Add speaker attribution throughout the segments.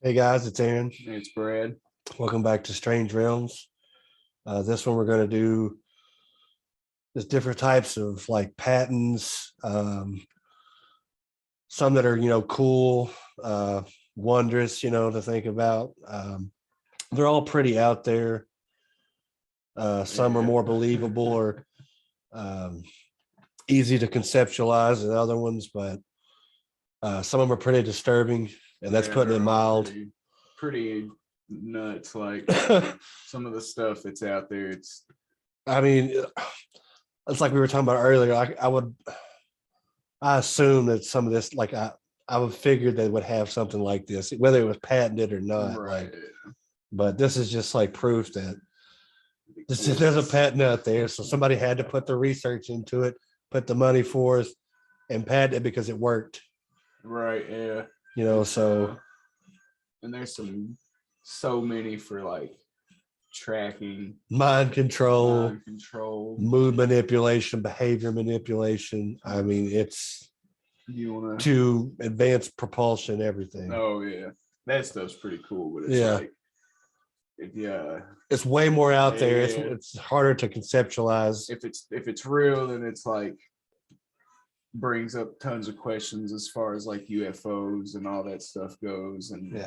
Speaker 1: Hey guys, it's Aaron.
Speaker 2: It's Brad.
Speaker 1: Welcome back to Strange Realms. This one we're going to do there's different types of like patents, some that are cool, wondrous, to think about. They're all pretty out there. Some are more believable or easy to conceptualize than other ones, but some of them are pretty disturbing, and that's putting it mild.
Speaker 2: Pretty nuts. Like some of the stuff that's out there, it's
Speaker 1: like we were talking about earlier. I assume that some of this, like I would figure they would have something like this, whether it was patented or not.
Speaker 2: right.
Speaker 1: But this is just like proof that there's a patent out there. So somebody had to put the research into it, put the money forth, and patent it because it worked.
Speaker 2: Right. Yeah.
Speaker 1: And
Speaker 2: there's so many for like tracking,
Speaker 1: mind control, mood manipulation, behavior manipulation. I mean, it's to advance propulsion, everything.
Speaker 2: Oh yeah, that stuff's pretty cool, but
Speaker 1: it's way more out there. It's harder to conceptualize.
Speaker 2: If it's real, then it's like brings up tons of questions as far as like UFOs and all that stuff goes, and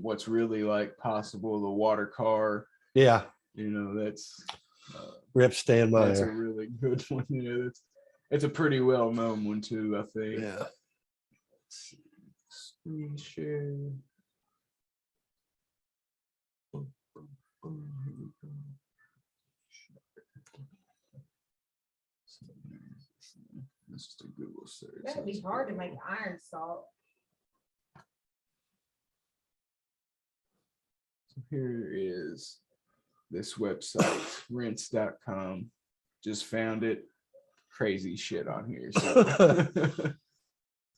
Speaker 2: what's really like possible, the water car. That's
Speaker 1: Rip Stan Meyer.
Speaker 2: That's a really good one. It's a pretty well known one too, I think. Screen share. That's just a Google search.
Speaker 3: That'd be hard to make iron salt.
Speaker 2: So here is this website, rinse.com. Just found it. Crazy shit on here. So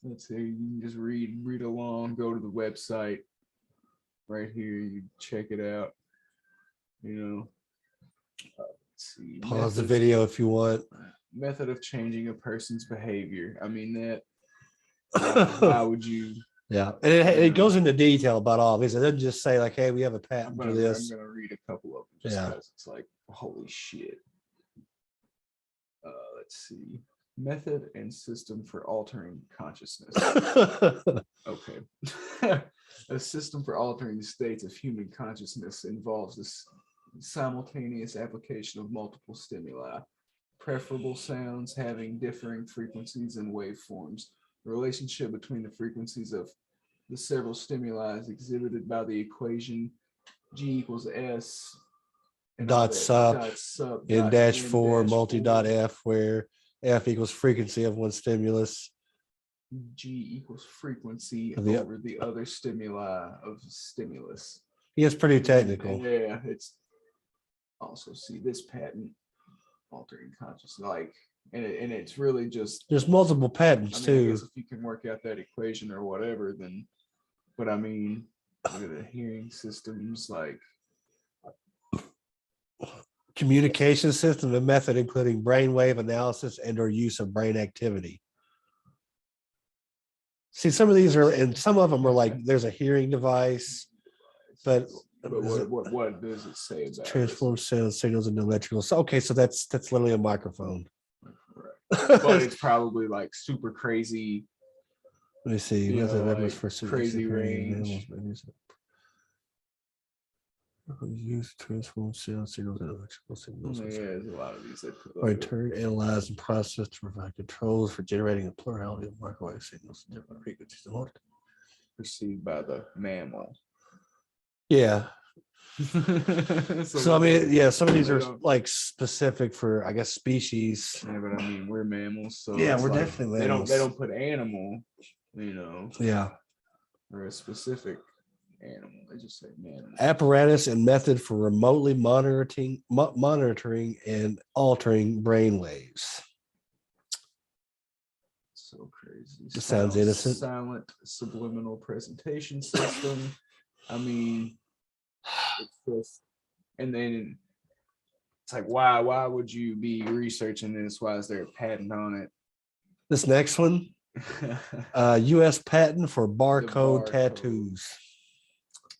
Speaker 2: let's see, you can just read along, go to the website right here, you check it out. Let's see.
Speaker 1: Pause the video if you want.
Speaker 2: Method of changing a person's behavior. I mean, that how would you?
Speaker 1: Yeah, and it goes into detail about all this. It doesn't just say like, "Hey, we have a patent for this."
Speaker 2: I'm gonna read a couple of them just because it's like, holy shit. Let's see. Method and system for altering consciousness. Okay. A system for altering the states of human consciousness involves this simultaneous application of multiple stimuli, preferable sounds having differing frequencies and waveforms. The relationship between the frequencies of the several stimuli is exhibited by the equation G equals S
Speaker 1: dot sup in dash 4 multi dot F, where F equals frequency of one stimulus.
Speaker 2: G equals frequency over the other stimuli of stimulus.
Speaker 1: It's pretty technical.
Speaker 2: Yeah, it's also see this patent altering consciousness, and it's really just
Speaker 1: there's multiple patents too.
Speaker 2: I guess if you can work out that equation or whatever, then. But I mean, look at the hearing systems, like
Speaker 1: communication system, a method including brainwave analysis and or use of brain activity. See, some of these are, and some of them are like there's a hearing device, but
Speaker 2: what does it say about
Speaker 1: transform sound signals into electrical? So okay, so that's literally a microphone.
Speaker 2: Right. But it's probably like super crazy.
Speaker 1: Let me see.
Speaker 2: Crazy range.
Speaker 1: Use transform sound signals and electrical signals.
Speaker 2: Yeah, there's a lot of these that
Speaker 1: are in turn analyzed and processed to provide controls for generating a plurality of microwave signals in different frequencies
Speaker 2: perceived by the mammal.
Speaker 1: Yeah. So I mean, some of these are like specific for, I guess, species.
Speaker 2: Yeah, but I mean, we're mammals, so
Speaker 1: yeah, we're definitely mammals.
Speaker 2: They don't put animal,
Speaker 1: Yeah.
Speaker 2: Or a specific animal. They just say mammal.
Speaker 1: Apparatus and method for remotely monitoring and altering brain waves.
Speaker 2: So crazy.
Speaker 1: It sounds innocent.
Speaker 2: Silent subliminal presentation system. I mean, it's just, and then it's like, why would you be researching this? Why is there a patent on it?
Speaker 1: This next one, U.S. patent for barcode
Speaker 2: barcode.
Speaker 1: tattoos.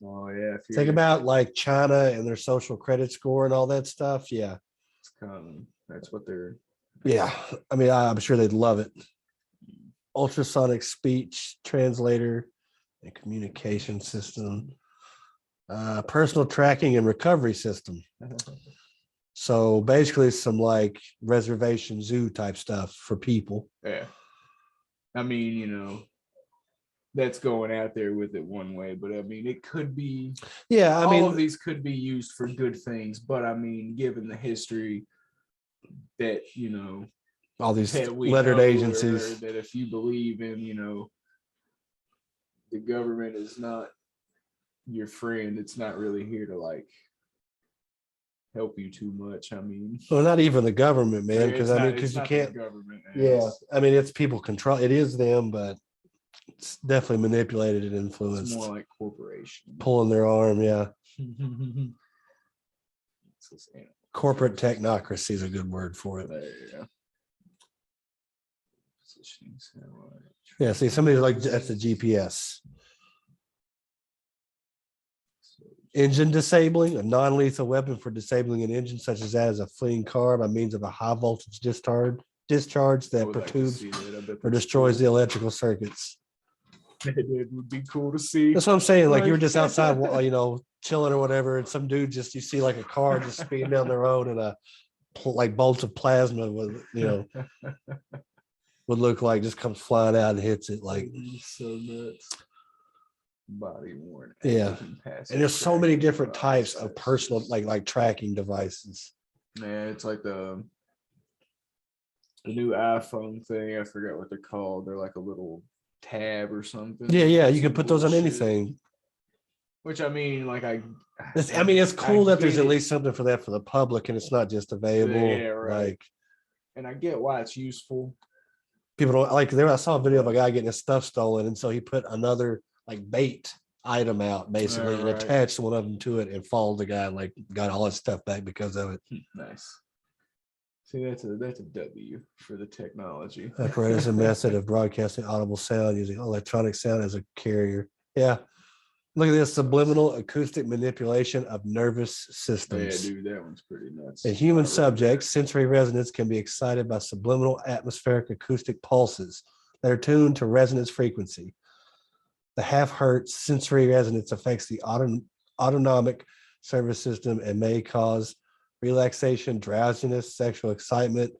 Speaker 2: Oh yeah, if
Speaker 1: Think
Speaker 2: you're
Speaker 1: about like China and their social credit score and all that stuff. Yeah.
Speaker 2: it's common. That's what they're.
Speaker 1: Yeah. I mean, I'm sure they'd love it. Ultrasonic speech translator and communication system. Personal tracking and recovery system. So basically some like reservation zoo type stuff for people.
Speaker 2: Yeah. I mean, that's going out there with it one way, but I mean, it could be.
Speaker 1: Yeah, I
Speaker 2: all
Speaker 1: mean,
Speaker 2: of these could be used for good things, but I mean, given the history that
Speaker 1: all these
Speaker 2: that we
Speaker 1: lettered
Speaker 2: know, or
Speaker 1: agencies.
Speaker 2: that if you believe in, the government is not your friend, it's not really here to like help you too much. I mean,
Speaker 1: Well, not even the government, man, because I mean,
Speaker 2: it's
Speaker 1: because you
Speaker 2: not the
Speaker 1: can't.
Speaker 2: government.
Speaker 1: Yeah, I mean, it's people control. It is them, but it's definitely manipulated and
Speaker 2: It's
Speaker 1: influenced,
Speaker 2: more like corporation.
Speaker 1: pulling their arm. Yeah,
Speaker 2: It's this animal.
Speaker 1: corporate technocracy is a good word for it.
Speaker 2: There you go. Positioning satellite.
Speaker 1: Yeah, see, somebody's like that's the GPS. Engine disabling, a non-lethal weapon for disabling an engine such as that as a fleeing car by means of a high voltage discharge
Speaker 2: I
Speaker 1: that
Speaker 2: would like to
Speaker 1: protrudes
Speaker 2: see that. I bet
Speaker 1: or
Speaker 2: that's
Speaker 1: destroys the
Speaker 2: cool.
Speaker 1: electrical circuits.
Speaker 2: It would be cool to see.
Speaker 1: That's what I'm saying. Like you were
Speaker 2: Like-
Speaker 1: just outside, chilling or whatever, and some dude you see like a car just speeding down the road, and a like bolts of plasma would look like just comes flying out and hits it. Like,
Speaker 2: so nuts. Body worn.
Speaker 1: Yeah. And there's so many different types of personal like tracking devices.
Speaker 2: Yeah, it's like the new iPhone thing. I forgot what they're called. They're like a little tab or something.
Speaker 1: Yeah, you can
Speaker 2: Some
Speaker 1: put those on
Speaker 2: bullshit.
Speaker 1: anything.
Speaker 2: Which I mean, like
Speaker 1: it's cool
Speaker 2: I
Speaker 1: that there's
Speaker 2: get
Speaker 1: at
Speaker 2: it.
Speaker 1: least something for that for the public, and it's not just available.
Speaker 2: Yeah, right.
Speaker 1: Like
Speaker 2: And I get why it's useful.
Speaker 1: people don't like there. I saw a video of a guy getting his stuff stolen, and so he put another like bait item out basically and
Speaker 2: Right.
Speaker 1: attached one of them to it and followed the guy and like got all his stuff back because of it.
Speaker 2: Nice. See, that's a W for the technology.
Speaker 1: Apparatus and method of broadcasting audible sound using electronic sound as a carrier. Yeah. Look at this subliminal acoustic manipulation of nervous
Speaker 2: Yeah,
Speaker 1: systems.
Speaker 2: dude, that one's pretty nuts.
Speaker 1: In human
Speaker 2: I read
Speaker 1: subjects, sensory resonance can be excited by subliminal atmospheric acoustic pulses that are tuned to resonance frequency. The half hertz sensory resonance affects the autonomic nervous system and may cause relaxation, drowsiness, sexual excitement,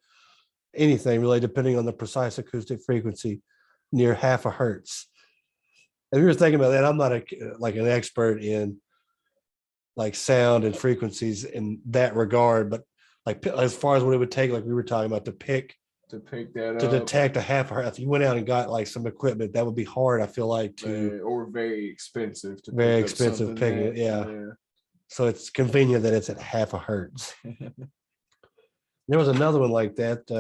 Speaker 1: anything really, depending on the precise acoustic frequency near half a hertz. If you're thinking about that, I'm not an expert in like sound and frequencies in that regard, but like as far as what it would take, like we were talking about, to pick
Speaker 2: to pick that
Speaker 1: to
Speaker 2: up.
Speaker 1: detect a half hertz. If you went out and got like some equipment, that would be hard. I feel like to
Speaker 2: or very expensive to
Speaker 1: very
Speaker 2: pick up
Speaker 1: expensive
Speaker 2: something
Speaker 1: picking
Speaker 2: that-
Speaker 1: it. Yeah. So it's convenient that it's at half a hertz. There was another one like that.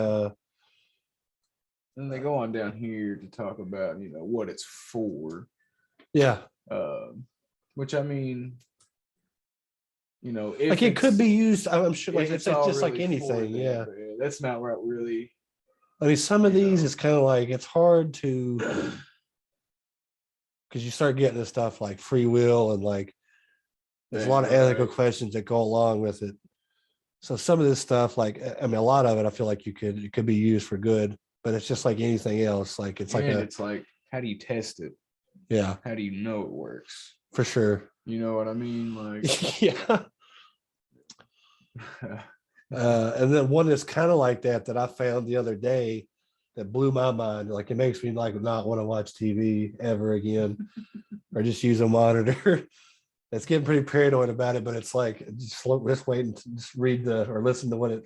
Speaker 2: And they go on down here to talk about what it's for.
Speaker 1: Yeah,
Speaker 2: Which I mean, if
Speaker 1: like it could
Speaker 2: it's-
Speaker 1: be used. I'm sure, like
Speaker 2: if
Speaker 1: it's
Speaker 2: all
Speaker 1: just like
Speaker 2: really for
Speaker 1: anything.
Speaker 2: that,
Speaker 1: Yeah.
Speaker 2: but that's not what really.
Speaker 1: I mean, some of
Speaker 2: You
Speaker 1: these
Speaker 2: know.
Speaker 1: is kind of like it's hard to because you start getting to stuff like free will and like there's a lot of ethical
Speaker 2: Right.
Speaker 1: questions that go along with it. So some of this stuff, like I mean, a lot of it, I feel like it could be used for good, but it's just like anything else. Like it's like
Speaker 2: it's like, how do you test it?
Speaker 1: yeah,
Speaker 2: How do you know it works?
Speaker 1: for sure.
Speaker 2: You know what I mean? Like,
Speaker 1: Yeah. And then one that's kind of like that I found the other day that blew my mind. Like it makes me like not want to watch TV ever again or just use a monitor. It's getting pretty paranoid about it, but it's like just wait and just read or listen to what it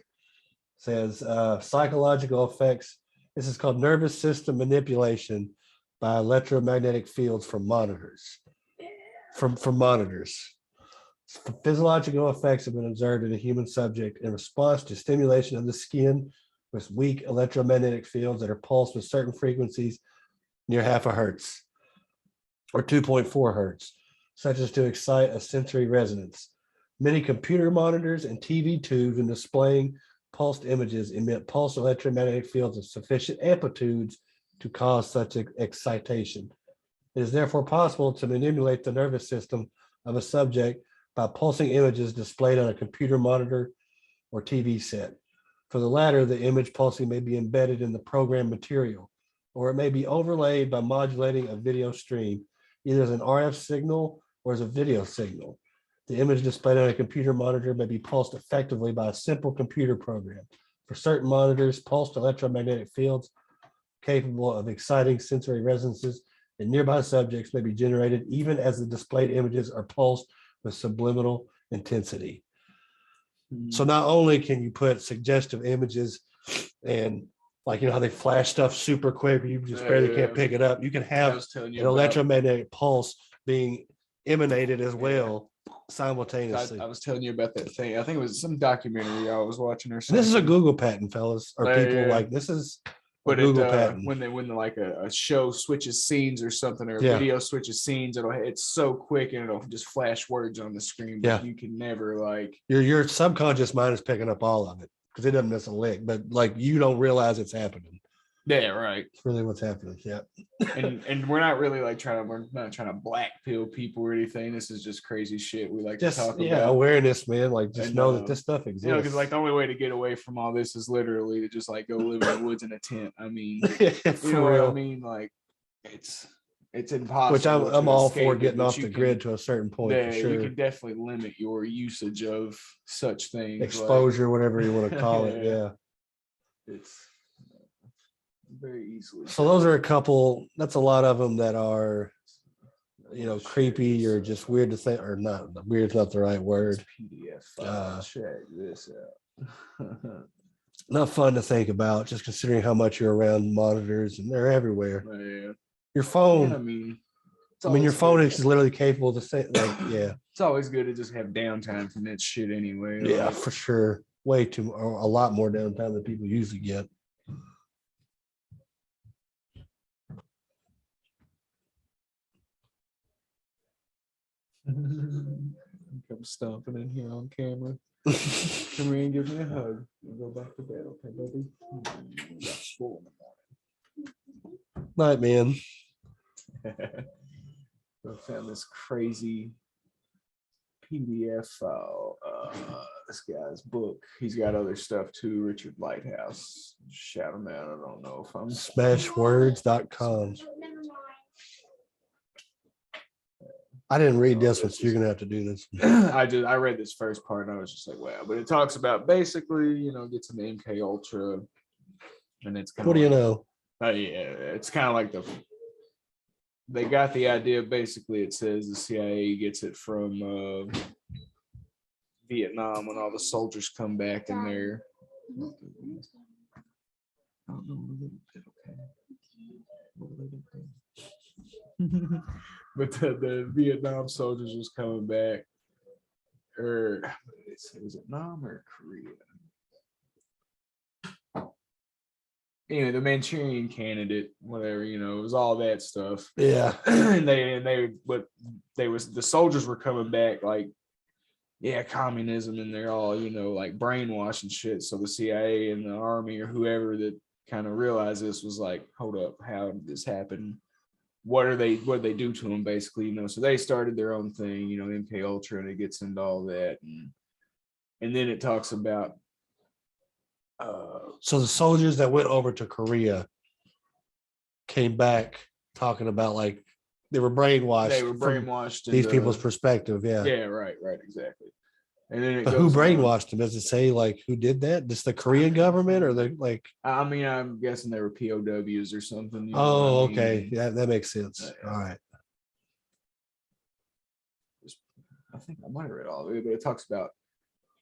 Speaker 1: says. Psychological effects. This is called nervous system manipulation by electromagnetic fields from monitors. From monitors. Physiological effects have been observed in a human subject in response to stimulation of the skin with weak electromagnetic fields that are pulsed with certain frequencies near half a hertz or 2.4 hertz, such as to excite a sensory resonance. Many computer monitors and TV tubes in displaying pulsed images emit pulsed electromagnetic fields of sufficient amplitudes to cause such excitation. It is therefore possible to manipulate the nervous system of a subject by pulsing images displayed on a computer monitor or TV set. For the latter, the image pulsing may be embedded in the program material, or it may be overlaid by modulating a video stream, either as an RF signal or as a video signal. The image displayed on a computer monitor may be pulsed effectively by a simple computer program. For certain monitors, pulsed electromagnetic fields capable of exciting sensory resonances in nearby subjects may be generated even as the displayed images are pulsed with subliminal intensity. So not only can you put suggestive images and like, how they flash stuff super quick, you just barely can't pick it up. You can have an electromagnetic pulse being emanated as well simultaneously.
Speaker 2: I was telling you about that thing. I think it was some documentary I was watching or something.
Speaker 1: And this is a Google patent, fellas, or people like this is
Speaker 2: but
Speaker 1: Google patent.
Speaker 2: when like a show switches scenes or something, or a video switches scenes, it's so quick and it'll just flash words on the screen, but you can never like
Speaker 1: your subconscious mind is picking up all of it because it doesn't miss a lick, but like you don't realize it's happening.
Speaker 2: Yeah, right.
Speaker 1: It's really what's happening. Yeah.
Speaker 2: and we're not really like we're not trying to black pill people or anything. This is just crazy shit we like
Speaker 1: just
Speaker 2: to talk about.
Speaker 1: Awareness, man. Like just know that this stuff exists.
Speaker 2: Because like the only way to get away from all this is literally to just like go live in the woods in a tent. I mean,
Speaker 1: for real.
Speaker 2: What I mean? Like it's impossible.
Speaker 1: Which I'm all for getting off the grid to a certain point.
Speaker 2: Yeah,
Speaker 1: for sure.
Speaker 2: You can definitely limit your usage of such things.
Speaker 1: Exposure, whatever you want to call it. Yeah.
Speaker 2: It's very easily.
Speaker 1: So those are a couple, that's a lot of them that are, creepy or just weird to think, or not, weird's not the right word.
Speaker 2: PDF. Check this out.
Speaker 1: Not fun to think about, just considering how much you're around monitors and they're everywhere.
Speaker 2: Yeah.
Speaker 1: Your phone, your phone is literally capable to say,
Speaker 2: It's always good to just have downtime from that shit anyway.
Speaker 1: Yeah, for sure. Way too, a lot more downtime than people usually get.
Speaker 2: Come stomping in here on camera. Come here and give me a hug. We'll go back to bed, okay, baby? Got school in the morning.
Speaker 1: Night, man.
Speaker 2: I found this crazy PDF file. This guy's book. He's got other stuff too. Richard Lighthouse. Shout him out. I don't know if I'm
Speaker 1: smashwords.com. I didn't read this one, so you're gonna have to do this.
Speaker 2: I read this first part and I was just like, wow. But it talks about basically, gets into MK Ultra, and it's kind of
Speaker 1: what do you know?
Speaker 2: It's kind of like they got the idea. Basically, it says the CIA gets it from Vietnam when all the soldiers come back and they're. I don't know, okay. But the Vietnam soldiers was coming back, or was it Nam or Korea? Anyway, the Manchurian Candidate, whatever, it was all that stuff.
Speaker 1: Yeah.
Speaker 2: and the soldiers were coming back like, yeah, communism, and they're all, like brainwashed and shit. So the CIA and the army or whoever that kind of realized this was like, hold up, how did this happen? What did they do to them, basically, so they started their own thing, MK Ultra, and it gets into all that, and then it talks about
Speaker 1: so the soldiers that went over to Korea came back talking about like they were brainwashed these people's perspective. Yeah,
Speaker 2: right, exactly. And then
Speaker 1: who brainwashed them? Does it say like who did that? Just the Korean government, or the like?
Speaker 2: I mean, I'm guessing they were POWs or something.
Speaker 1: Okay, yeah, that makes sense. All right.
Speaker 2: I think I might have read all of it, but it talks about.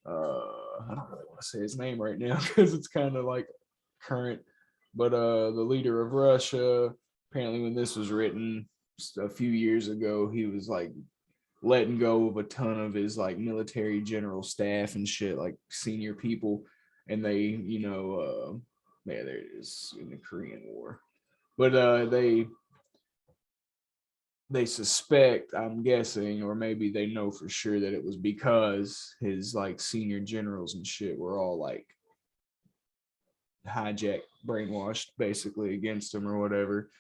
Speaker 2: I don't really want to say his name right now because it's kind of like current, but the leader of Russia, apparently, when this was written a few years ago, he was like letting go of a ton of his like military general staff and shit, like senior people, and they, there it is in the Korean War, but they suspect, I'm guessing, or maybe they know for sure that it was because his like senior generals and shit were all like hijacked brainwashed basically against him or whatever.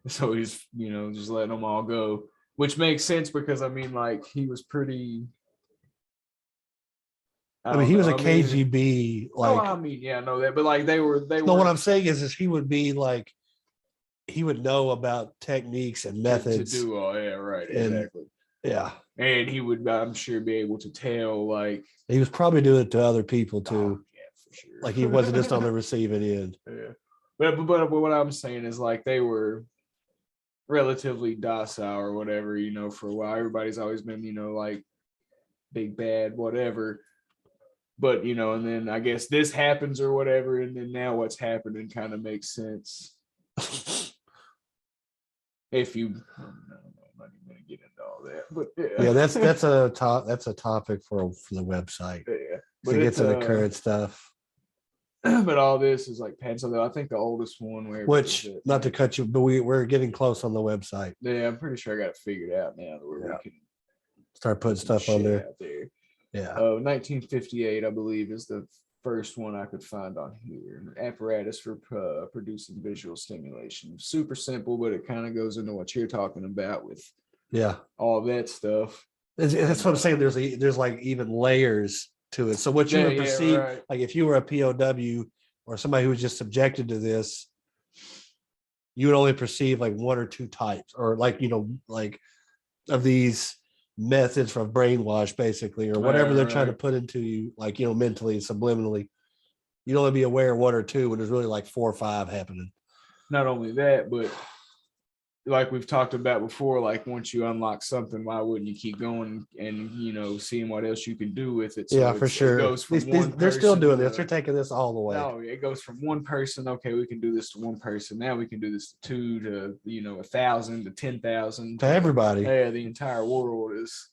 Speaker 2: So he's, just letting them all go, which makes sense because I mean, like, he was pretty.
Speaker 1: I mean,
Speaker 2: don't
Speaker 1: he was
Speaker 2: know,
Speaker 1: a KGB,
Speaker 2: I mean, yeah, I know that, but like they were.
Speaker 1: No, what I'm saying is he would be like, he would know about techniques and methods.
Speaker 2: to do all, yeah, right,
Speaker 1: and,
Speaker 2: exactly.
Speaker 1: Yeah.
Speaker 2: And he would, I'm sure, be able to tell, like,
Speaker 1: he was probably doing it to other people too.
Speaker 2: yeah, for sure.
Speaker 1: Like he wasn't just on the receiving end.
Speaker 2: Yeah. But what I'm saying is, like, they were relatively docile or whatever, for a while. Everybody's always been, like, big bad, whatever. But, and then I guess this happens or whatever. And then now what's happening kind of makes sense. If you, I don't know, I'm not even going to get into all that. But
Speaker 1: yeah, that's a topic for the website.
Speaker 2: Yeah.
Speaker 1: But it gets into current stuff.
Speaker 2: But all this is like Pennsylvania. I think the oldest one,
Speaker 1: which, not to cut you, but we're getting close on the website.
Speaker 2: Yeah, I'm pretty sure I got it figured out now where we can
Speaker 1: start putting stuff on there. Yeah.
Speaker 2: 1958, I believe, is the first one I could find on here. An apparatus for producing visual stimulation. Super simple, but it kind of goes into what you're talking about with all that stuff.
Speaker 1: That's what I'm saying. There's like even layers to it. So what you would perceive, like if you were a POW or somebody who was just subjected to this, you would only perceive like one or two types, or like, like of these methods from brainwash, basically, or whatever they're trying to put into you, like, mentally, subliminally. You'd only be aware of one or two when there's really like 4 or 5 happening.
Speaker 2: Not only that, but like we've talked about before, like once you unlock something, why wouldn't you keep going and seeing what else you can do with it?
Speaker 1: So for sure. It goes from they're still doing this. They're taking this all the way.
Speaker 2: No, it goes from one person. Okay, we can do this to one person. Now we can do this to 2 to 1,000 to 10,000
Speaker 1: to everybody.
Speaker 2: Yeah, the entire world is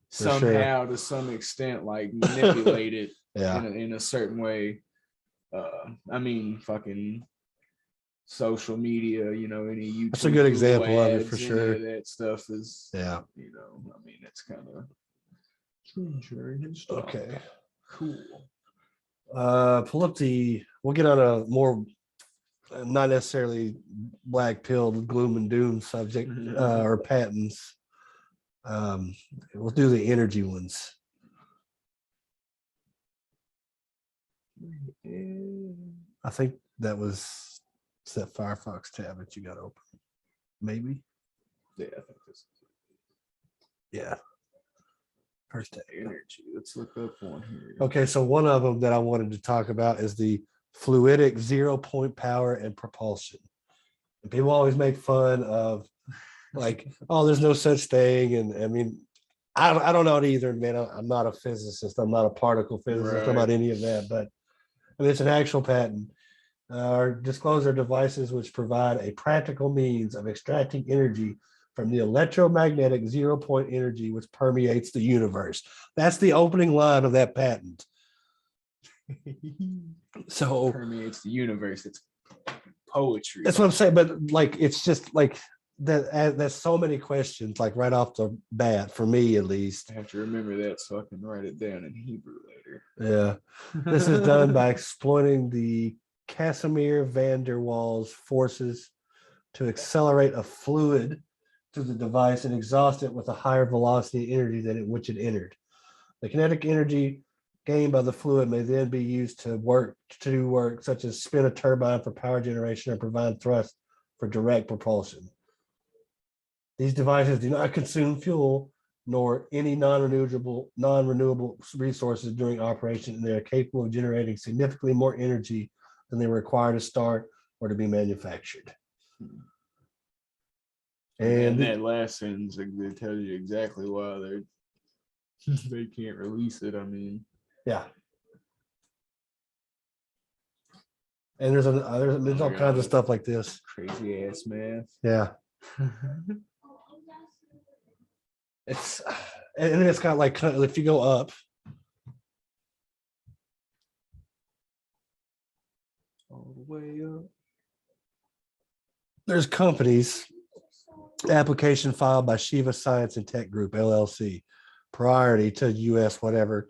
Speaker 2: somehow to some extent like manipulated in a certain way. I mean, fucking social media, any YouTube.
Speaker 1: That's a good example of it for sure.
Speaker 2: That stuff is, I mean, it's kind of
Speaker 1: okay.
Speaker 2: Cool.
Speaker 1: Pull up we'll get on a more not necessarily black pill gloom and doom subject or patents. We'll do the energy ones. I think that was that Firefox tab that you got open. Maybe.
Speaker 2: Yeah, I think this is it.
Speaker 1: Yeah. First tab.
Speaker 2: Energy. Let's look up one here.
Speaker 1: Okay, so one of them that I wanted to talk about is the fluidic 0-point power and propulsion. And people always make fun of like, oh, there's no such thing. And I mean, I don't know it either, man. I'm not a physicist. I'm not a particle physicist about any of that, but I mean, it's an actual patent. Disclosure devices which provide a practical means of extracting energy from the electromagnetic 0-point energy which permeates the universe. That's the opening line of that patent. So
Speaker 2: permeates the universe. It's poetry.
Speaker 1: That's what I'm saying. But like, it's just like that. There's so many questions, like right off the bat, for me at least.
Speaker 2: I have to remember that so I can write it down in Hebrew later.
Speaker 1: Yeah, this is done by exploiting the Casimir van der Waals forces to accelerate a fluid through the device and exhaust it with a higher velocity energy than which it entered. The kinetic energy gained by the fluid may then be used to do work such as spin a turbine for power generation or provide thrust for direct propulsion. These devices do not consume fuel nor any non-renewable resources during operation, and they are capable of generating significantly more energy than they require to start or to be manufactured.
Speaker 2: And that last sentence, it tells you exactly why they can't release it. I mean,
Speaker 1: yeah. And there's all kinds of stuff like this.
Speaker 2: Crazy ass math.
Speaker 1: Yeah. It's got like, if you go up,
Speaker 2: all the way up,
Speaker 1: there's companies, application filed by Shiva Science and Tech Group, LLC, priority to US, whatever,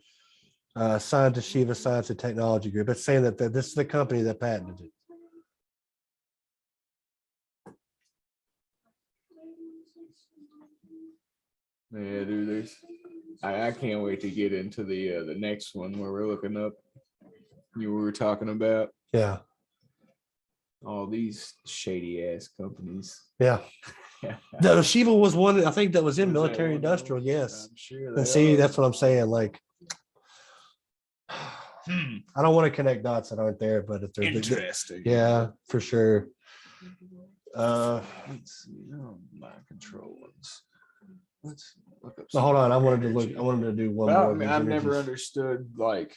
Speaker 1: signed to Shiva Science and Technology Group. It's saying that this is the company that patented it.
Speaker 2: Yeah, dude, I can't wait to get into the next one where we're looking up you were talking about
Speaker 1: Yeah.
Speaker 2: all these shady ass companies.
Speaker 1: Yeah. The Toshiba was one, I think, that was in
Speaker 2: Was that
Speaker 1: military
Speaker 2: one of
Speaker 1: industrial.
Speaker 2: them?
Speaker 1: Yes.
Speaker 2: I'm sure
Speaker 1: And
Speaker 2: they
Speaker 1: see,
Speaker 2: are.
Speaker 1: that's what I'm saying. Like, I don't want to connect dots that aren't there, but if they're
Speaker 2: Interesting.
Speaker 1: yeah, for sure.
Speaker 2: Let's see. Oh, my control ones. Let's look up.
Speaker 1: So hold on. I
Speaker 2: some
Speaker 1: wanted to
Speaker 2: energy.
Speaker 1: look. I wanted to do one
Speaker 2: Well,
Speaker 1: more.
Speaker 2: I
Speaker 1: Of
Speaker 2: mean,
Speaker 1: these
Speaker 2: I've never
Speaker 1: energies.
Speaker 2: understood like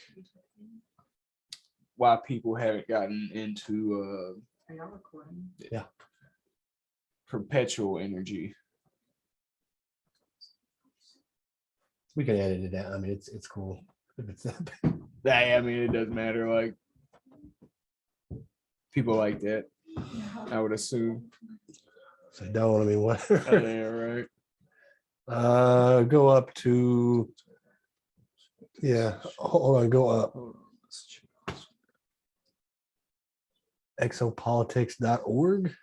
Speaker 2: why people haven't gotten into
Speaker 3: Are y'all recording?
Speaker 2: perpetual energy.
Speaker 1: We can edit it out. I mean, it's cool if it's that big.
Speaker 2: I mean, it doesn't matter. Like people like that, I would assume.
Speaker 1: So don't. I mean, whatever.
Speaker 2: Yeah, right.
Speaker 1: Go up to. Yeah. Hold on. Go up.
Speaker 2: Hold on, let's check.
Speaker 1: Exopolitics.org.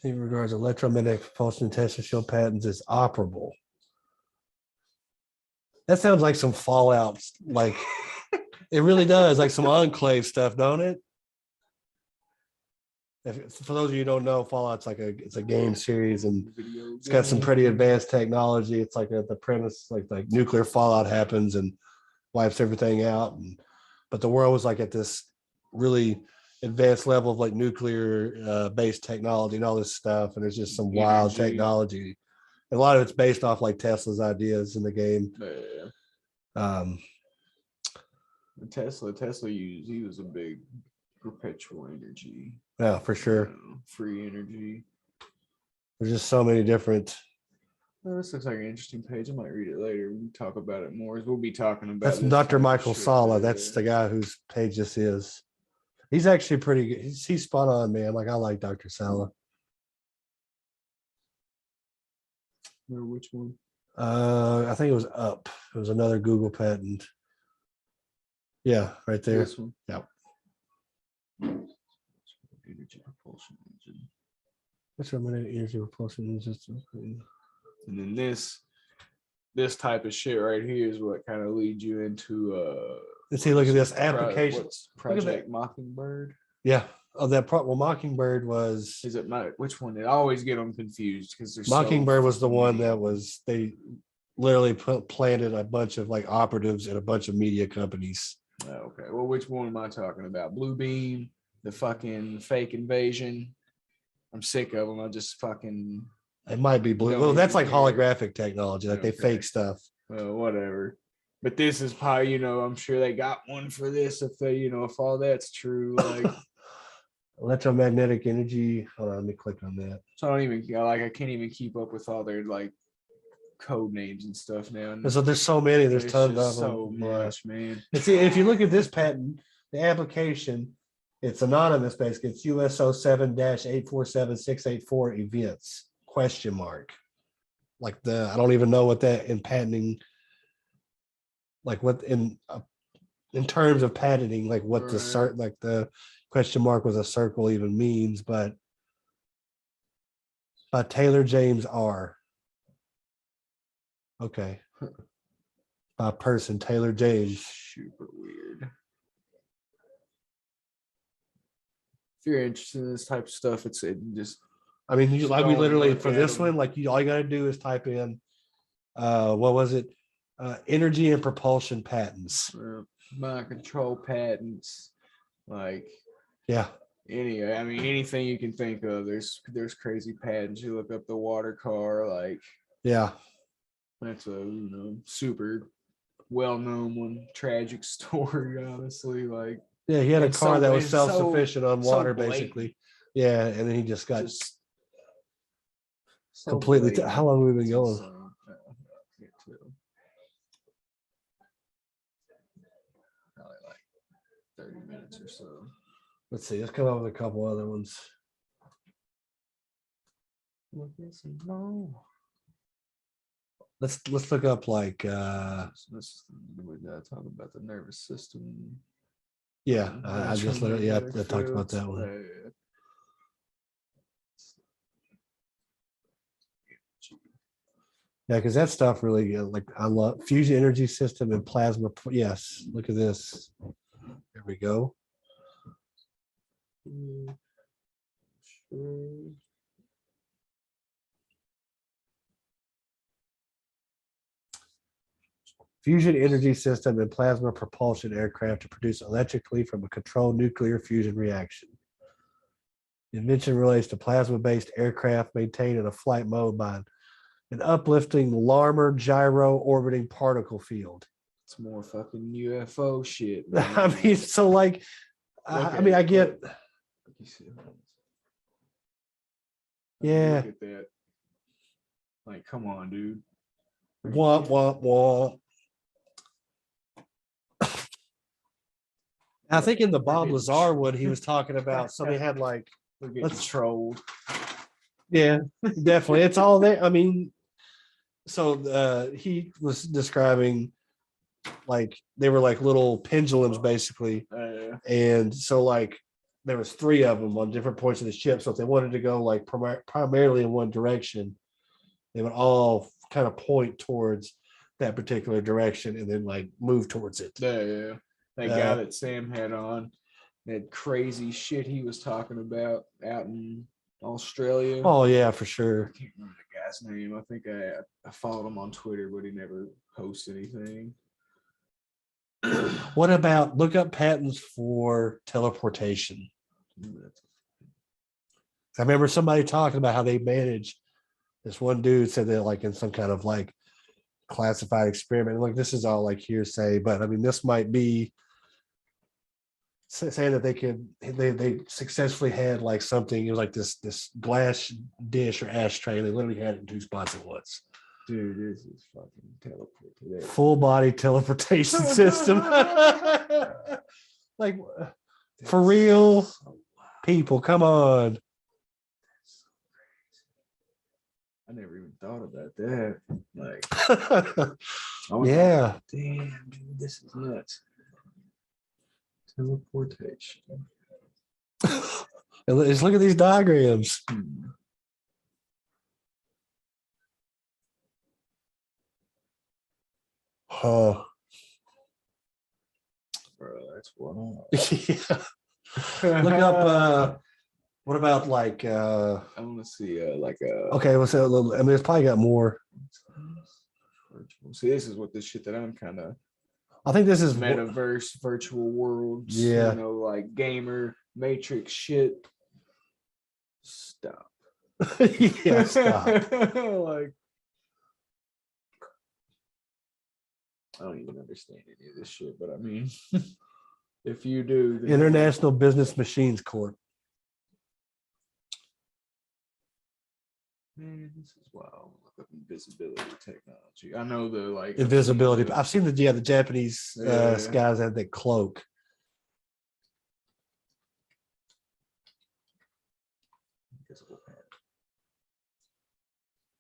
Speaker 1: In regards to electromagnetic propulsion test and show patents is operable. That sounds like some Fallout, like it really does, like some Enclave stuff, don't it? For those of you who don't know, Fallout's like it's a game series and it's got some pretty advanced technology. It's like the premise, like nuclear fallout happens and wipes everything out, but the world was like at this really advanced level of like nuclear based technology and all this stuff, and there's just some wild
Speaker 2: Energy.
Speaker 1: technology. And a lot of it's based off like Tesla's ideas in the game.
Speaker 2: Yeah. Tesla he was a big perpetual energy.
Speaker 1: Yeah, for sure.
Speaker 2: Free energy.
Speaker 1: There's just so many different.
Speaker 2: Well, this looks like an interesting page. I might read it later. We can talk about it more. We'll be talking about
Speaker 1: That's
Speaker 2: this
Speaker 1: Dr.
Speaker 2: type of
Speaker 1: Michael
Speaker 2: shit
Speaker 1: Sala.
Speaker 2: later.
Speaker 1: That's the guy whose page this is. He's actually pretty good. He's spot on, man. Like I like Dr. Sala.
Speaker 2: Or which one?
Speaker 1: I think it was up. It was another Google patent. Yeah, right there.
Speaker 2: This one.
Speaker 1: Yep.
Speaker 2: Energy propulsion engine.
Speaker 1: What's your minute energy propulsion engine?
Speaker 2: And then this type of shit right here is what kind of leads you into
Speaker 1: Let's see, look at this application.
Speaker 2: What's Project Mockingbird?
Speaker 1: Yeah. Oh, well, Mockingbird was.
Speaker 2: Is it which one? I always get them confused because there's
Speaker 1: Mockingbird was the one that they literally planted a bunch of like operatives in a bunch of media companies.
Speaker 2: Okay. Well, which one am I talking about? Blue Beam, the fucking fake invasion. I'm sick of them. I just fucking.
Speaker 1: It might be blue. Well, that's like holographic technology. Like they fake stuff.
Speaker 2: Well, whatever. But this is probably, I'm sure they got one for this if they, if all that's true. Like
Speaker 1: electromagnetic energy. Hold on, let me click on that.
Speaker 2: So I can't even keep up with all their like code names and stuff now. And
Speaker 1: so there's so many. There's tons of them.
Speaker 2: So much, man.
Speaker 1: And see, if you look at this patent, the application, it's anonymous. Basically, it's USO 7-847-684 events ? Like I don't even know what that in patenting. Like what in terms of patenting, like what the question mark was a circle even means, but by Taylor James R. Okay. By person, Taylor James.
Speaker 2: Super weird. If you're interested in this type of stuff, it's just.
Speaker 1: I mean, we literally for this
Speaker 2: them.
Speaker 1: one, like all you got to do is type in, what was it? Energy and propulsion patents.
Speaker 2: Mind control patents, like
Speaker 1: yeah.
Speaker 2: Anything you can think of. There's crazy patents. You look up the water car, like
Speaker 1: yeah,
Speaker 2: that's a super well-known one. Tragic story, honestly. Like
Speaker 1: yeah, he had a car that was self-sufficient on water,
Speaker 2: blatant.
Speaker 1: basically. Yeah, and then he just got completely. How long have we been going?
Speaker 2: Probably like 30 minutes or so.
Speaker 1: Let's see. Let's come up with a couple other ones. Let's look up like.
Speaker 2: We gotta talk about the nervous system.
Speaker 1: Yeah, I just literally I talked about that one. Yeah, because that stuff really like I love fusion energy system and plasma. Yes, look at this. There we go. Fusion energy system and plasma propulsion aircraft to produce electrically from a controlled nuclear fusion reaction. The invention relates to plasma-based aircraft maintained in a flight mode by an uplifting Larmor gyro orbiting particle field.
Speaker 2: It's more fucking UFO shit.
Speaker 1: I mean, so like, I mean, I get, yeah.
Speaker 2: Look at that. Like, come on, dude.
Speaker 1: Womp womp womp. I think in the Bob Lazar one, he was talking about somebody had like,
Speaker 2: We're getting trolled.
Speaker 1: yeah, definitely. It's all there. I mean, so he was describing like they were like little pendulums basically. And so like there was 3 of them on different points of the ship. So if they wanted to go like primarily in one direction, they would all kind of point towards that particular direction and then like move towards it.
Speaker 2: Yeah. That guy that Sam had on, that crazy shit he was talking about out in Australia.
Speaker 1: Oh yeah, for sure.
Speaker 2: I can't remember the guy's name. I think I followed him on Twitter, but he never posts anything.
Speaker 1: What about look up patents for teleportation? I remember somebody talking about how they manage. This one dude said that like in some kind of like classified experiment. Like this is all like hearsay, but I mean this might be saying that they successfully had like something. It was like this glass dish or ashtray. And they literally had it in 2 spots at once.
Speaker 2: Dude, this is fucking teleportation.
Speaker 1: Full body teleportation system. Like for real, people, come on.
Speaker 2: I never even thought about that. Like,
Speaker 1: yeah.
Speaker 2: Damn, dude, this is nuts. Teleportation.
Speaker 1: Just look at these diagrams. Oh,
Speaker 2: bro, that's wild.
Speaker 1: Yeah. Look up. What about like?
Speaker 2: I want to see like a.
Speaker 1: Okay, let's say a little. I mean, it's probably got more.
Speaker 2: See, this is what the shit that I'm kind of.
Speaker 1: I think this is
Speaker 2: metaverse, virtual worlds.
Speaker 1: Yeah.
Speaker 2: You know, like gamer, Matrix shit. Stop.
Speaker 1: Yeah, stop.
Speaker 2: Like, I don't even understand any of this shit, but I mean, if you do, then
Speaker 1: International Business Machines Corp.
Speaker 2: man, this is wild. Look up invisibility technology. I know the like
Speaker 1: Invisibility. I've seen the Japanese guys have that cloak.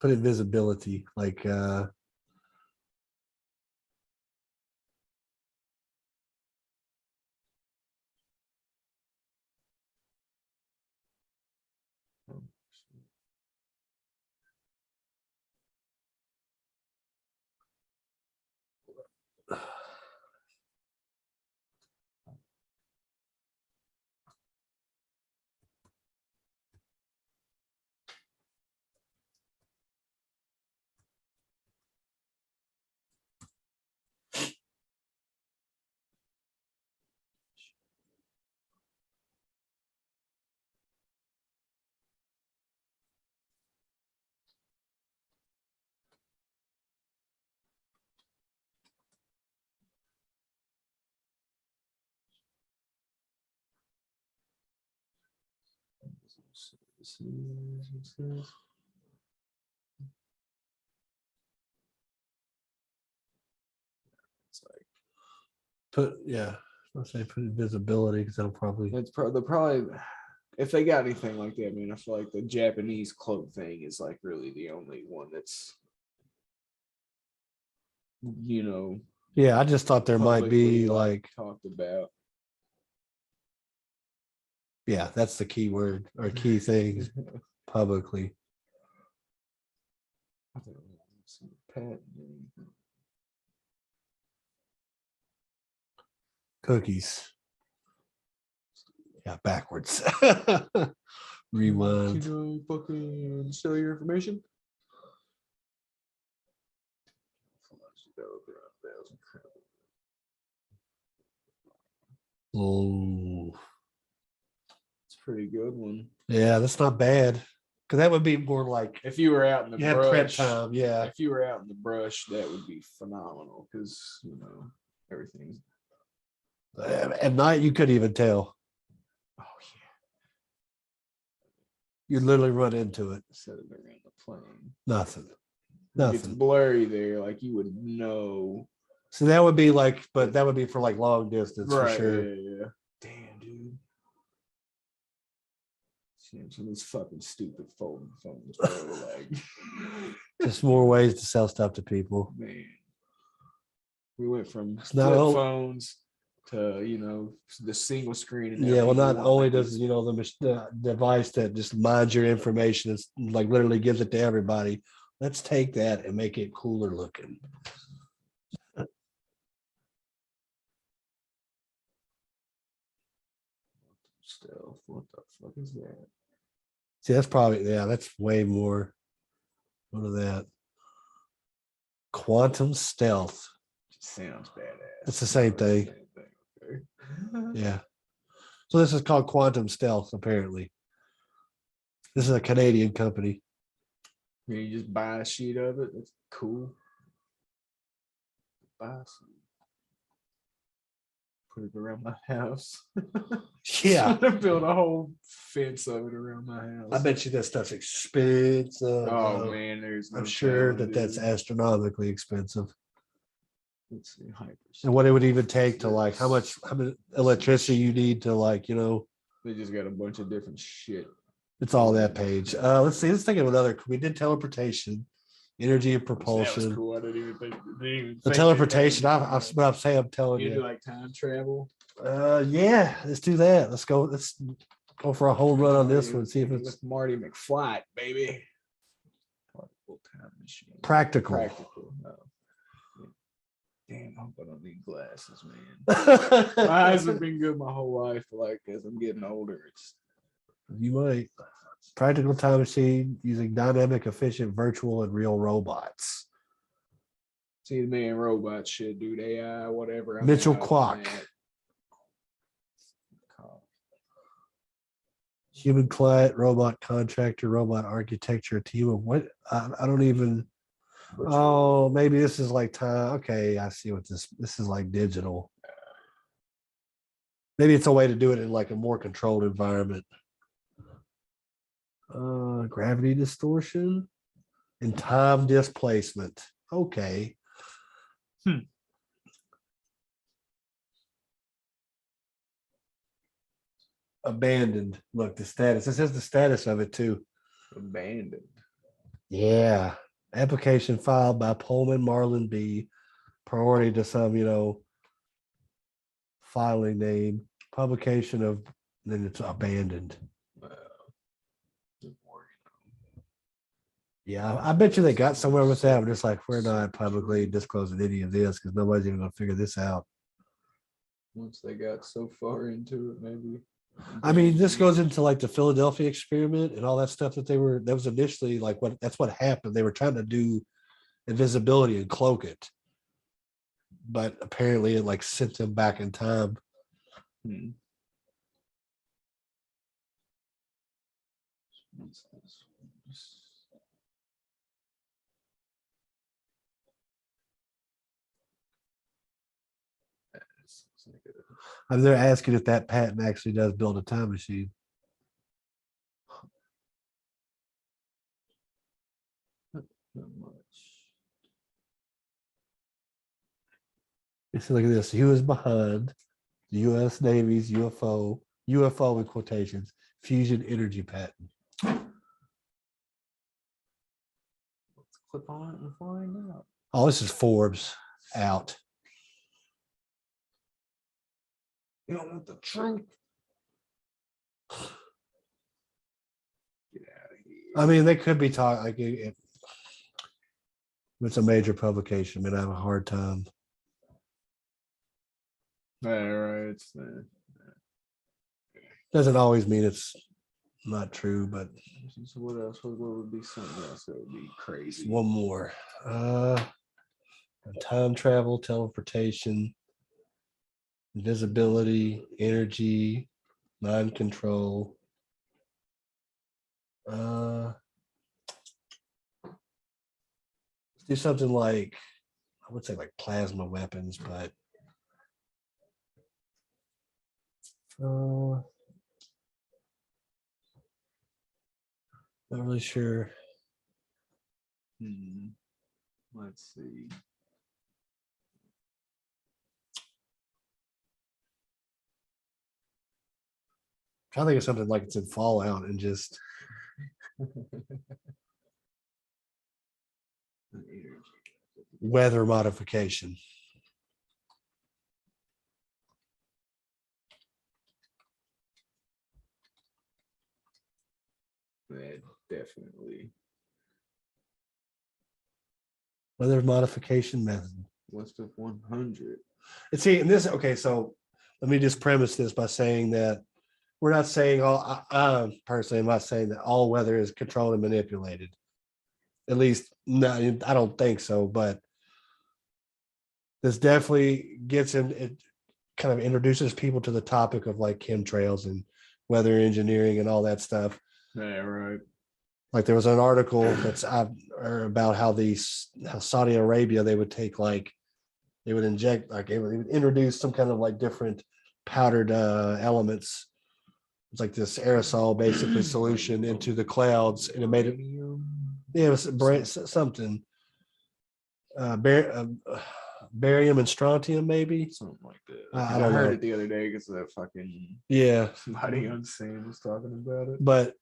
Speaker 1: Put invisibility, like
Speaker 2: it's like
Speaker 1: I'll say put invisibility because that'll probably.
Speaker 2: they're probably if they got anything like that. I mean, I feel like the Japanese cloak thing is like really the only one that's, you know.
Speaker 1: Yeah, I just thought there might be like
Speaker 2: talked about.
Speaker 1: Yeah, that's the key word or key things publicly.
Speaker 2: Patent.
Speaker 1: Cookies. Yeah, backwards. Rewind.
Speaker 2: Can I fucking sell your information?
Speaker 1: Oh,
Speaker 2: It's a pretty good one.
Speaker 1: yeah, that's not bad. Because that would be more like
Speaker 2: If you were out in the
Speaker 1: you had prep
Speaker 2: brush,
Speaker 1: time. Yeah.
Speaker 2: if you were out in the brush, that would be phenomenal because everything's.
Speaker 1: At night, you couldn't even tell.
Speaker 2: Oh yeah.
Speaker 1: You literally run into it.
Speaker 2: Set it around the plane.
Speaker 1: Nothing.
Speaker 2: Like, it's
Speaker 1: Nothing.
Speaker 2: blurry there, like you would know.
Speaker 1: So that would be like, but that would be for like long distance for sure.
Speaker 2: Yeah. Damn, dude. Some of these fucking stupid folding phones, bro. Like,
Speaker 1: Just more ways to sell stuff to people.
Speaker 2: man, we went from
Speaker 1: not
Speaker 2: flip
Speaker 1: all-
Speaker 2: phones to the single screen. And now
Speaker 1: Yeah, well,
Speaker 2: people
Speaker 1: not
Speaker 2: want,
Speaker 1: only
Speaker 2: like,
Speaker 1: does
Speaker 2: these-
Speaker 1: the device that just mines your information, it's like literally gives it to everybody. Let's take that and make it cooler looking.
Speaker 2: Stealth. What the fuck is that?
Speaker 1: See, that's way more. What of that? Quantum stealth.
Speaker 2: Sounds badass.
Speaker 1: It's the same thing.
Speaker 2: Okay.
Speaker 1: Yeah. So this is called quantum stealth, apparently. This is a Canadian company.
Speaker 2: You just buy a sheet of it. That's cool. Buy some. Put it around my house.
Speaker 1: Yeah.
Speaker 2: Build a whole fence of it around my house.
Speaker 1: I bet you that stuff's expensive.
Speaker 2: Oh man, there's.
Speaker 1: I'm
Speaker 2: no
Speaker 1: sure
Speaker 2: telling,
Speaker 1: that's
Speaker 2: dude.
Speaker 1: astronomically expensive.
Speaker 2: Let's see, hyper.
Speaker 1: And what it would even take to like how much electricity you need to like,
Speaker 2: They just got a bunch of different shit.
Speaker 1: it's all that page. Let's see. Let's think of another. We did teleportation, energy and propulsion.
Speaker 2: That was cool. I didn't even think.
Speaker 1: The teleportation. I'm saying. I'm telling
Speaker 2: You do
Speaker 1: you.
Speaker 2: like time travel.
Speaker 1: Yeah. Let's do that. Let's go. Let's go for a home run on this one. See if it's
Speaker 2: with Marty McFly, baby. Particle time machine.
Speaker 1: practical.
Speaker 2: Practical. No. Damn, I hope I don't need glasses, man. My eyes have been good my whole life, but like as I'm getting older, it's
Speaker 1: You might. Practical time machine using dynamic, efficient, virtual, and real robots.
Speaker 2: see the man robot shit, dude. AI, whatever. I'm
Speaker 1: Mitchell
Speaker 2: out on
Speaker 1: Kwok.
Speaker 2: that.
Speaker 1: Human client, robot contractor, robot architecture, team of what? I don't even. Oh, maybe this is like time. Okay, I see what this is like digital. Maybe it's a way to do it in like a more controlled environment. Gravity distortion and time displacement. Okay. Abandoned. Look, the status. This is the status of it too.
Speaker 2: Abandoned.
Speaker 1: Yeah. Application filed by Pullman Marlin B. Priority to some, filing name. Publication of, then it's abandoned. Yeah, I bet you they got somewhere with that. We're just like, we're not publicly disclosing any of this because nobody's even going to figure this out.
Speaker 2: Once they got so far into it, maybe.
Speaker 1: I mean, this goes into like the Philadelphia experiment and all that stuff that was initially like that's what happened. They were trying to do invisibility and cloak it. But apparently it like sent them back in time. I mean, they're asking if that patent actually does build a time machine.
Speaker 2: Not much.
Speaker 1: So look at this. He was behind the U.S. Navy's UFO in quotations, fusion energy patent.
Speaker 2: Let's click on it and find out.
Speaker 1: Oh, this is Forbes out.
Speaker 2: You don't want the truth. Get out of here.
Speaker 1: I mean, they could be talking like it's a major publication, man, I have a hard time.
Speaker 2: Yeah, right. It's
Speaker 1: Doesn't always mean it's not true, but
Speaker 2: so what else? What would be something else that would be crazy?
Speaker 1: one more. Time travel, teleportation, invisibility, energy, mind control. Let's do something like, I would say like plasma weapons, but not really sure.
Speaker 2: Let's see.
Speaker 1: I think of something like it's in Fallout and just weather modification.
Speaker 2: Yeah, definitely.
Speaker 1: Weather modification method.
Speaker 2: What's the 100?
Speaker 1: And see, in this, okay, so let me just premise this by saying that we're not saying all, I personally am not saying that all weather is controlled and manipulated. At least, no, I don't think so, but this definitely gets in, it kind of introduces people to the topic of like chemtrails and weather engineering and all that stuff.
Speaker 2: Yeah, right.
Speaker 1: Like there was an article that's about how Saudi Arabia, they would take like, they would inject, like they would introduce some kind of like different powdered elements. It's like this aerosol basically solution into the clouds, and it made it, yeah, it was something. Barium and strontium, maybe
Speaker 2: Something like that.
Speaker 1: I
Speaker 2: I
Speaker 1: don't
Speaker 2: heard
Speaker 1: know.
Speaker 2: it the other day because that fucking somebody on scene was talking about it.
Speaker 1: But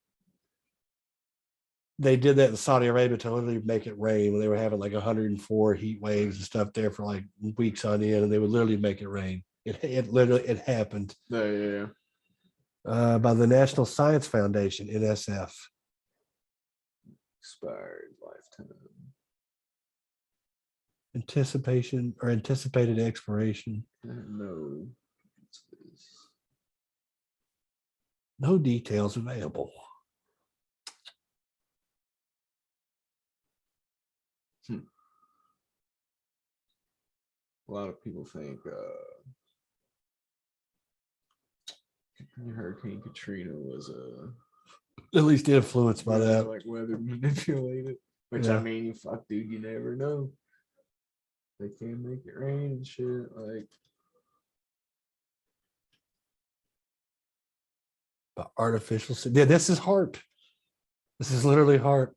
Speaker 1: they did that in Saudi Arabia to literally make it rain when they were having like 104 heat waves and stuff there for like weeks on end, and they would literally make it rain. It literally happened.
Speaker 2: Yeah.
Speaker 1: By the National Science Foundation, NSF.
Speaker 2: Expired lifetime.
Speaker 1: Anticipation or anticipated expiration.
Speaker 2: No.
Speaker 1: No details available.
Speaker 2: A lot of people think Hurricane Katrina was
Speaker 1: At least influenced by that.
Speaker 2: like weather manipulated. Which
Speaker 1: Yeah.
Speaker 2: I mean, fuck, dude, you never know. They can make it rain and shit. Like,
Speaker 1: But artificial. Yeah, this is HARP. This is literally HARP.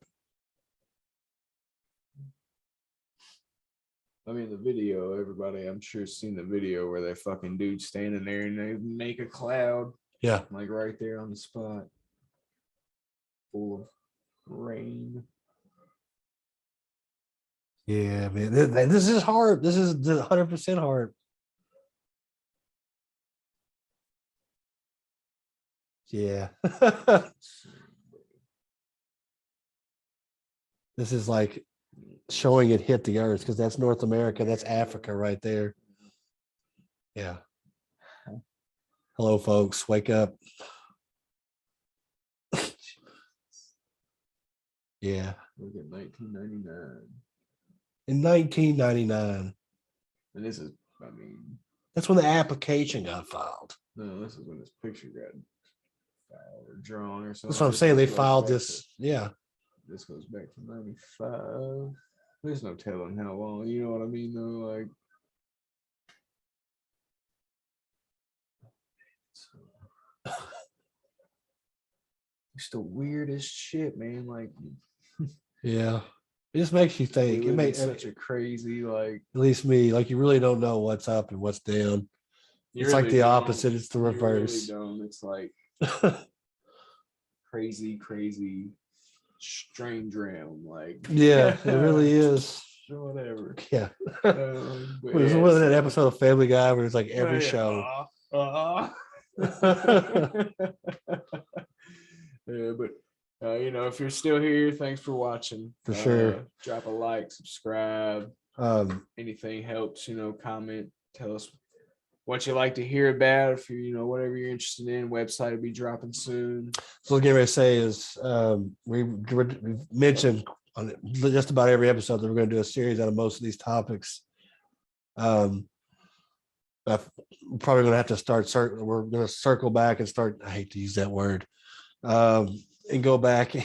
Speaker 2: I mean, the video, everybody, I'm sure, seen the video where that fucking dude standing there and they make a cloud,
Speaker 1: Yeah.
Speaker 2: like right there on the spot, full of rain.
Speaker 1: Yeah, man. This is HARP. This is 100% HARP. Yeah. This is like showing it hit the earth because that's North America. That's Africa right there. Yeah. Hello, folks. Wake up. Yeah.
Speaker 2: Look at 1999.
Speaker 1: In 1999.
Speaker 2: And this is, I mean,
Speaker 1: that's when the application got filed.
Speaker 2: no, this is when this picture got filed or drawn or something.
Speaker 1: That's what I'm saying. They filed this. Yeah.
Speaker 2: This goes back to 95. There's no telling how long, you know what I mean, though? Like, it's the weirdest shit, man. Like,
Speaker 1: yeah, it just makes you think. It makes
Speaker 2: such a crazy, like,
Speaker 1: at least me, like you really don't know what's up and what's down. It's like the opposite. It's the reverse.
Speaker 2: You really don't. It's like crazy, strange realm. Like,
Speaker 1: yeah, it really is.
Speaker 2: Whatever.
Speaker 1: Yeah.
Speaker 2: But
Speaker 1: There's
Speaker 2: yeah,
Speaker 1: one that episode of Family Guy where it's like every
Speaker 2: yeah,
Speaker 1: show.
Speaker 2: Yeah, but If you're still here, thanks for watching.
Speaker 1: For sure.
Speaker 2: Drop a like, subscribe.
Speaker 1: Um,
Speaker 2: Anything helps, comment, tell us what you like to hear about. If whatever you're interested in, website will be dropping soon.
Speaker 1: so what I'm getting ready to say is we've mentioned on just about every episode that we're going to do a series out of most of these topics. We're probably going to have to we're going to circle back and start. I hate to use that word. And go back and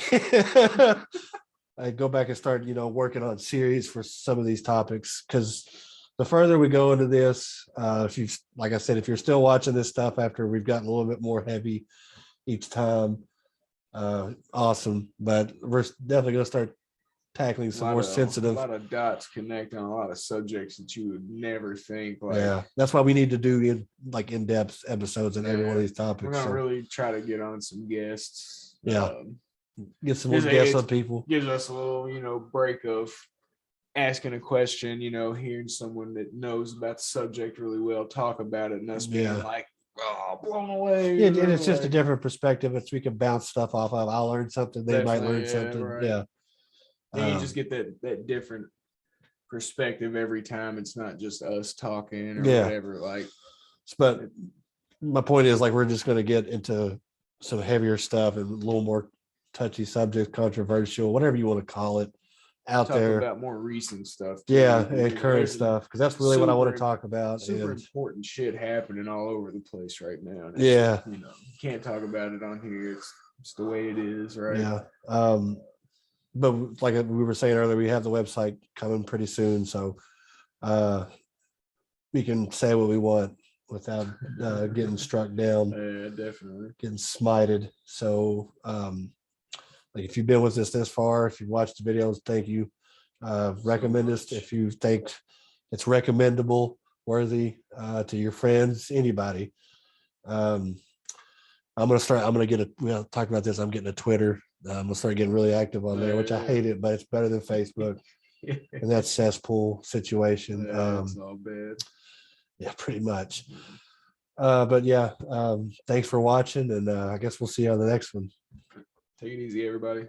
Speaker 1: start, working on series for some of these topics. Because the further we go into this, like I said, if you're still watching this stuff after we've gotten a little bit more heavy each time, awesome. But we're definitely going to start tackling some more sensitive.
Speaker 2: A lot of dots connect on a lot of subjects that you would never think.
Speaker 1: Yeah, that's why we need to do in-depth episodes on every one of these topics.
Speaker 2: We're gonna really try to get on some guests.
Speaker 1: Yeah, get some more guests on people.
Speaker 2: Gives us a little, break of asking a question. Hearing someone that knows about the subject really well talk about it, and us being like, "Oh, blown away."
Speaker 1: Yeah, and it's just a different perspective. It's we can bounce stuff off of. I'll learn something. They might learn something.
Speaker 2: Right.
Speaker 1: Yeah.
Speaker 2: Then you just get that different perspective every time. It's not just us talking or whatever.
Speaker 1: But my point is, we're just going to get into some heavier stuff and a little more touchy subject, controversial, whatever you want to call it, out
Speaker 2: talk
Speaker 1: there
Speaker 2: about more recent stuff too.
Speaker 1: Yeah, and current stuff, because that's really what I want to talk about.
Speaker 2: Super important shit happening all over the place right now. And
Speaker 1: yeah,
Speaker 2: you can't talk about it on here. It's the way it is, right?
Speaker 1: Yeah. But like we were saying earlier, we have the website coming pretty soon, so we can say what we want without getting struck down.
Speaker 2: Yeah, definitely
Speaker 1: getting smited. So if you've been with us this far, if you've watched the videos, thank you. Recommend us if you think it's recommendable, worthy to your friends, anybody. I'm gonna talk about this. I'm getting a Twitter. I'm gonna start getting really active on there, which I hate it, but it's better than Facebook. And that cesspool situation.
Speaker 2: It's all bad.
Speaker 1: Yeah, pretty much. But yeah, thanks for watching, and I guess we'll see you on the next one.
Speaker 2: Take it easy, everybody.